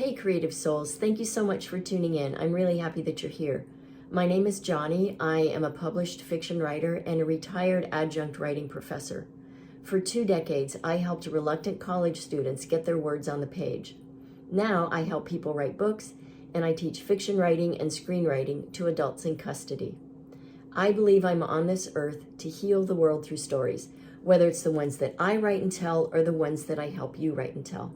Hey creative souls, thank you so much for tuning in. I'm really happy that you're here. My name is Johnny. I am a published fiction writer and a retired adjunct writing professor. For 2 decades, I helped reluctant college students get their words on the page. Now I help people write books, and I teach fiction writing and screenwriting to adults in custody. I believe I'm on this earth to heal the world through stories, whether it's the ones that I write and tell or the ones that I help you write and tell.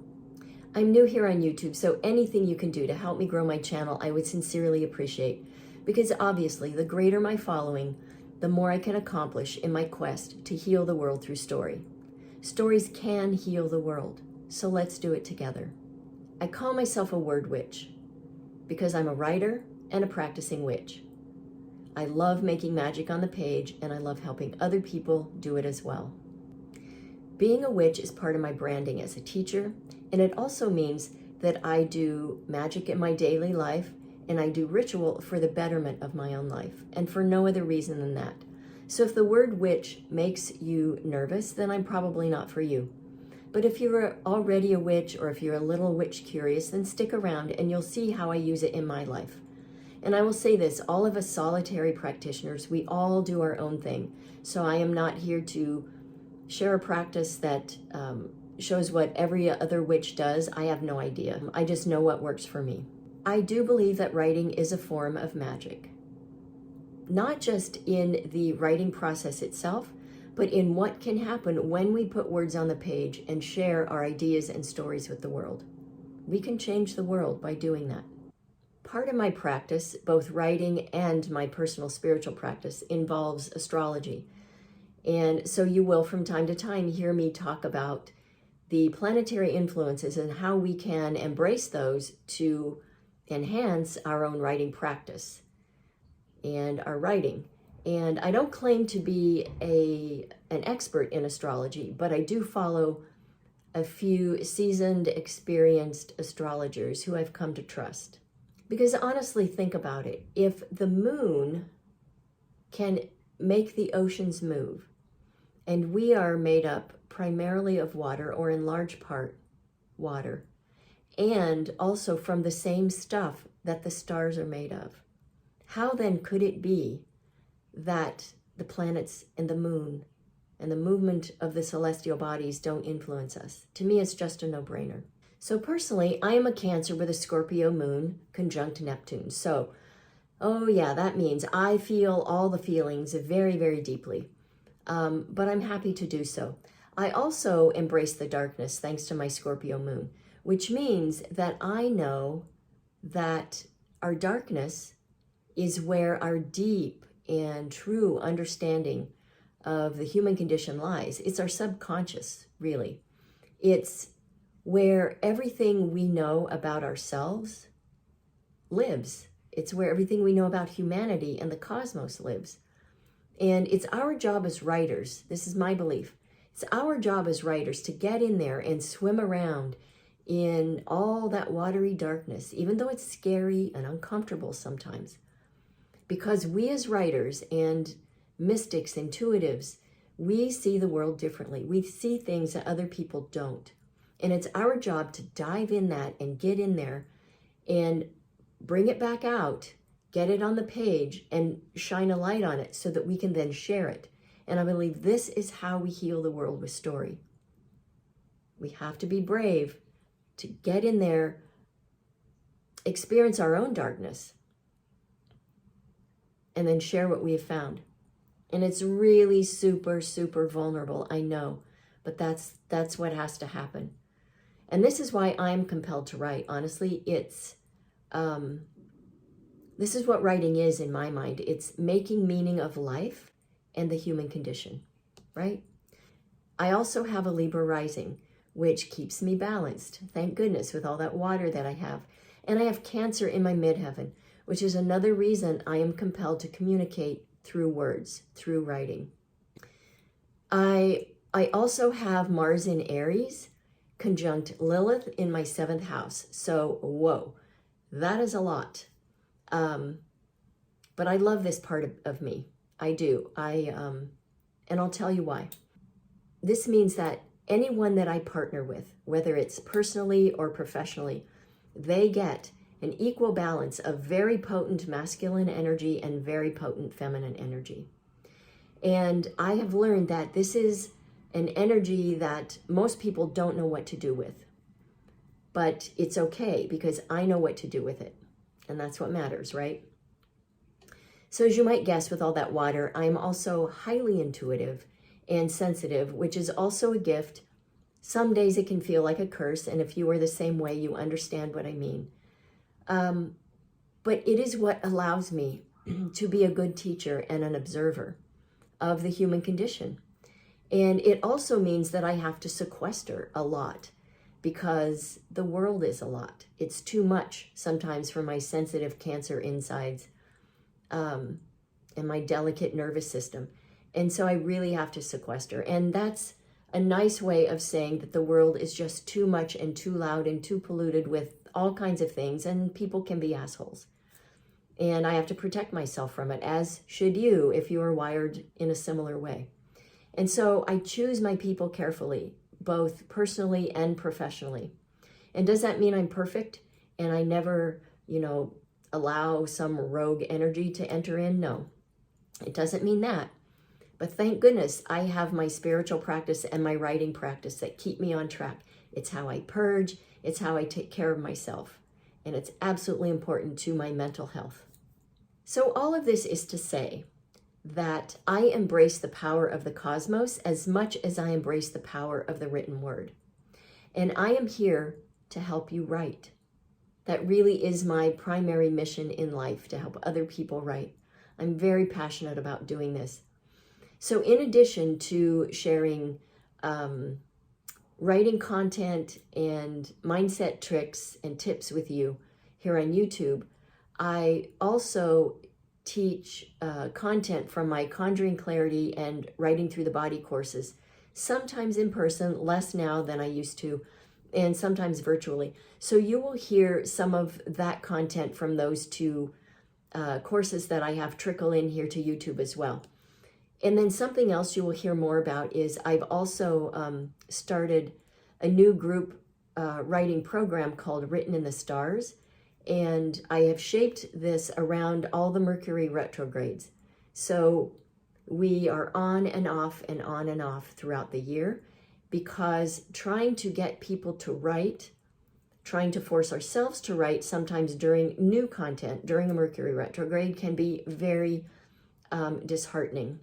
I'm new here on YouTube, so anything you can do to help me grow my channel, I would sincerely appreciate. Because obviously, the greater my following, the more I can accomplish in my quest to heal the world through story. Stories can heal the world, so let's do it together. I call myself a word witch because I'm a writer and a practicing witch. I love making magic on the page, and I love helping other people do it as well. Being a witch is part of my branding as a teacher, and it also means that I do magic in my daily life, and I do ritual for the betterment of my own life, and for no other reason than that. So if the word witch makes you nervous, then I'm probably not for you. But if you're already a witch, or if you're a little witch curious, then stick around and you'll see how I use it in my life. And I will say this, all of us solitary practitioners, we all do our own thing. So I am not here to share a practice that shows what every other witch does. I have no idea. I just know what works for me. I do believe that writing is a form of magic. Not just in the writing process itself, but in what can happen when we put words on the page and share our ideas and stories with the world. We can change the world by doing that. Part of my practice, both writing and my personal spiritual practice, involves astrology. And so you will from time to time hear me talk about the planetary influences and how we can embrace those to enhance our own writing practice and our writing. And I don't claim to be an expert in astrology, but I do follow a few seasoned, experienced astrologers who I've come to trust. Because honestly, think about it. If the moon can make the oceans move, and we are made up primarily of water, or in large part water, and also from the same stuff that the stars are made of, how then could it be that the planets and the moon and the movement of the celestial bodies don't influence us? To me, it's just a no-brainer. So personally, I am a Cancer with a Scorpio moon conjunct Neptune. So, oh yeah, that means I feel all the feelings very, very deeply. But I'm happy to do so. I also embrace the darkness thanks to my Scorpio moon, which means that I know that our darkness is where our deep and true understanding of the human condition lies. It's our subconscious, really. It's where everything we know about ourselves lives. It's where everything we know about humanity and the cosmos lives. And it's our job as writers, this is my belief, it's our job as writers to get in there and swim around in all that watery darkness, even though it's scary and uncomfortable sometimes. Because we as writers and mystics, intuitives, we see the world differently. We see things that other people don't. And it's our job to dive in that and get in there and bring it back out, get it on the page, and shine a light on it so that we can then share it. And I believe this is how we heal the world with story. We have to be brave to get in there, experience our own darkness, and then share what we have found. And it's really super, super vulnerable, I know, but that's what has to happen. And this is why I'm compelled to write. Honestly, this is what writing is in my mind. It's making meaning of life and the human condition, right? I also have a Libra rising, which keeps me balanced, thank goodness, with all that water that I have. And I have Cancer in my midheaven, which is another reason I am compelled to communicate through words, through writing. I also have Mars in Aries, conjunct Lilith in my 7th house. So, whoa, that is a lot. But I love this part of me. I do. And I'll tell you why. This means that anyone that I partner with, whether it's personally or professionally, they get an equal balance of very potent masculine energy and very potent feminine energy. And I have learned that this is an energy that most people don't know what to do with. But it's okay because I know what to do with it. And that's what matters, right? So as you might guess with all that water, I'm also highly intuitive and sensitive, which is also a gift. Some days it can feel like a curse, and if you are the same way, you understand what I mean. But it is what allows me to be a good teacher and an observer of the human condition. And it also means that I have to sequester a lot because the world is a lot. It's too much sometimes for my sensitive Cancer insides and my delicate nervous system. And so I really have to sequester. And that's a nice way of saying that the world is just too much and too loud and too polluted with all kinds of things, and people can be assholes. And I have to protect myself from it, as should you if you are wired in a similar way. And so I choose my people carefully, both personally and professionally. And does that mean I'm perfect and I never, allow some rogue energy to enter in? No, it doesn't mean that. But thank goodness I have my spiritual practice and my writing practice that keep me on track. It's how I purge. It's how I take care of myself. And it's absolutely important to my mental health. So all of this is to say that I embrace the power of the cosmos as much as I embrace the power of the written word. And I am here to help you write. That really is my primary mission in life, to help other people write. I'm very passionate about doing this. So in addition to sharing writing content and mindset tricks and tips with you here on YouTube, I also teach content from my Conjuring Clarity and Writing Through the Body courses, sometimes in person, less now than I used to, and sometimes virtually. So you will hear some of that content from those two courses that I have trickle in here to YouTube as well. And then something else you will hear more about is I've also started a new group writing program called Written in the Stars. And I have shaped this around all the Mercury retrogrades. So we are on and off and on and off throughout the year, because trying to get people to write, trying to force ourselves to write sometimes during new content, during a Mercury retrograde, can be very disheartening.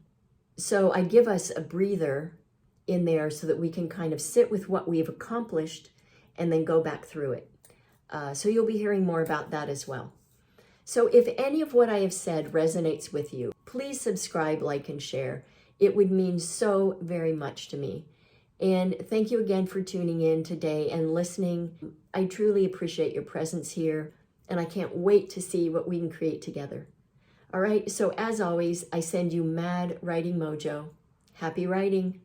So I give us a breather in there so that we can kind of sit with what we've accomplished and then go back through it. So you'll be hearing more about that as well. So if any of what I have said resonates with you, please subscribe, like, and share. It would mean so very much to me. And thank you again for tuning in today and listening. I truly appreciate your presence here, and I can't wait to see what we can create together. All right, so as always, I send you mad writing mojo. Happy writing.